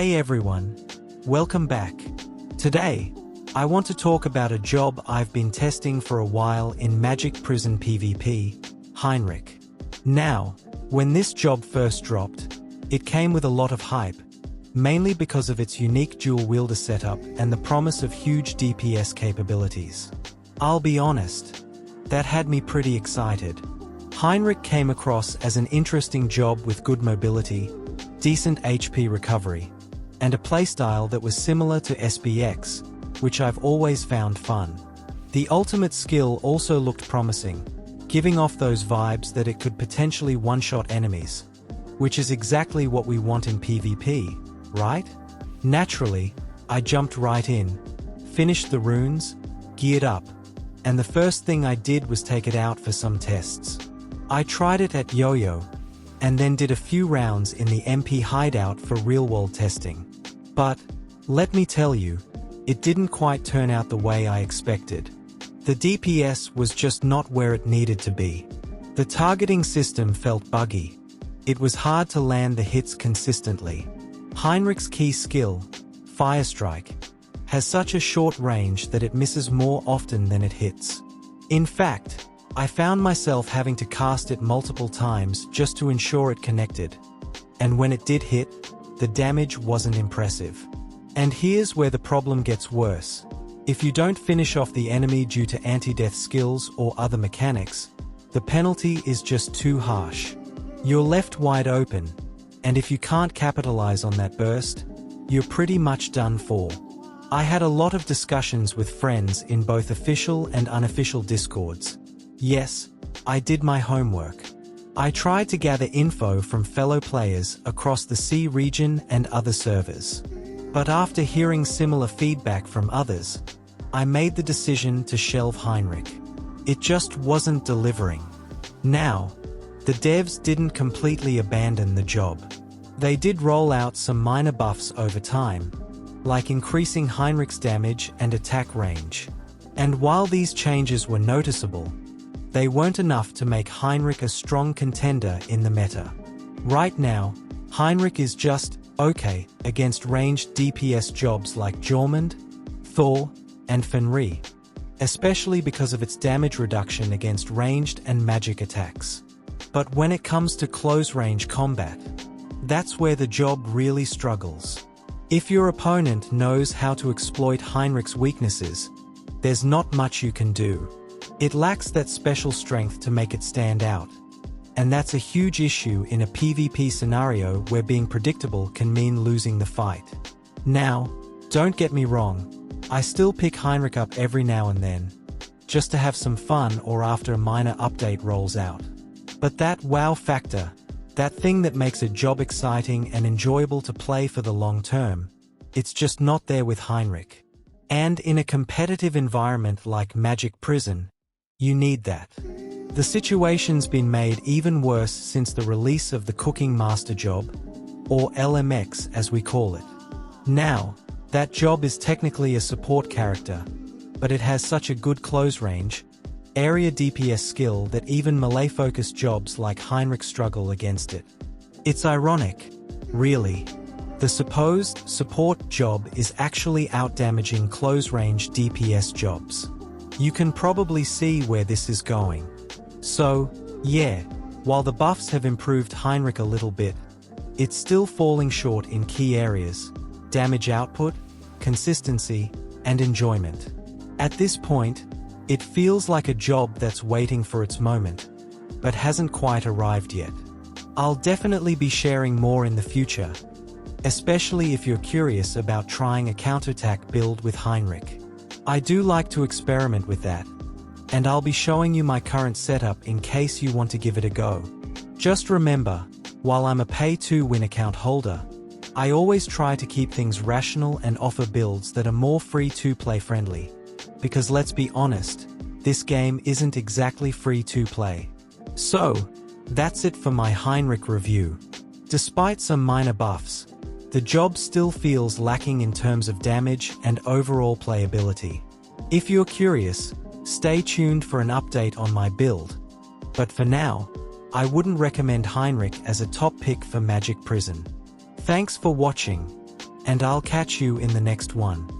Hey everyone, welcome back. Today, I want to talk about a job I've been testing for a while in Magic Prison PvP, Heinrich. Now, when this job first dropped, it came with a lot of hype, mainly because of its unique dual-wielder setup and the promise of huge DPS capabilities. I'll be honest, that had me pretty excited. Heinrich came across as an interesting job with good mobility, decent HP recovery, and a playstyle that was similar to SBX, which I've always found fun. The ultimate skill also looked promising, giving off those vibes that it could potentially one-shot enemies, which is exactly what we want in PvP, right? Naturally, I jumped right in, finished the runes, geared up, and the first thing I did was take it out for some tests. I tried it at Yo-Yo, and then did a few rounds in the MP hideout for real-world testing. But, let me tell you, it didn't quite turn out the way I expected. The DPS was just not where it needed to be. The targeting system felt buggy. It was hard to land the hits consistently. Heinrich's key skill, Fire Strike, has such a short range that it misses more often than it hits. In fact, I found myself having to cast it multiple times just to ensure it connected. And when it did hit, the damage wasn't impressive. And here's where the problem gets worse. If you don't finish off the enemy due to anti-death skills or other mechanics, the penalty is just too harsh. You're left wide open, and if you can't capitalize on that burst, you're pretty much done for. I had a lot of discussions with friends in both official and unofficial discords. Yes, I did my homework. I tried to gather info from fellow players across the C region and other servers. But after hearing similar feedback from others, I made the decision to shelve Heinrich. It just wasn't delivering. Now, the devs didn't completely abandon the job. They did roll out some minor buffs over time, like increasing Heinrich's damage and attack range. And while these changes were noticeable, they weren't enough to make Heinrich a strong contender in the meta. Right now, Heinrich is just okay against ranged DPS jobs like Jormund, Thor, and Fenrir, especially because of its damage reduction against ranged and magic attacks. But when it comes to close-range combat, that's where the job really struggles. If your opponent knows how to exploit Heinrich's weaknesses, there's not much you can do. It lacks that special strength to make it stand out. And that's a huge issue in a PvP scenario where being predictable can mean losing the fight. Now, don't get me wrong, I still pick Heinrich up every now and then, just to have some fun or after a minor update rolls out. But that wow factor, that thing that makes a job exciting and enjoyable to play for the long term, it's just not there with Heinrich. And in a competitive environment like Magic Prison, you need that. The situation's been made even worse since the release of the Cooking Master job, or LMX as we call it. Now, that job is technically a support character, but it has such a good close range, area DPS skill that even melee-focused jobs like Heinrich struggle against it. It's ironic, really. The supposed support job is actually outdamaging close-range DPS jobs. You can probably see where this is going. So, yeah, while the buffs have improved Heinrich a little bit, it's still falling short in key areas: damage output, consistency, and enjoyment. At this point, it feels like a job that's waiting for its moment, but hasn't quite arrived yet. I'll definitely be sharing more in the future, especially if you're curious about trying a counterattack build with Heinrich. I do like to experiment with that, and I'll be showing you my current setup in case you want to give it a go. Just remember, while I'm a pay-to-win account holder, I always try to keep things rational and offer builds that are more free-to-play friendly. Because let's be honest, this game isn't exactly free to play. So, that's it for my Heinrich review. Despite some minor buffs, the job still feels lacking in terms of damage and overall playability. If you're curious, stay tuned for an update on my build. But for now, I wouldn't recommend Heinrich as a top pick for Magic Prison. Thanks for watching. and I'll catch you in the next one.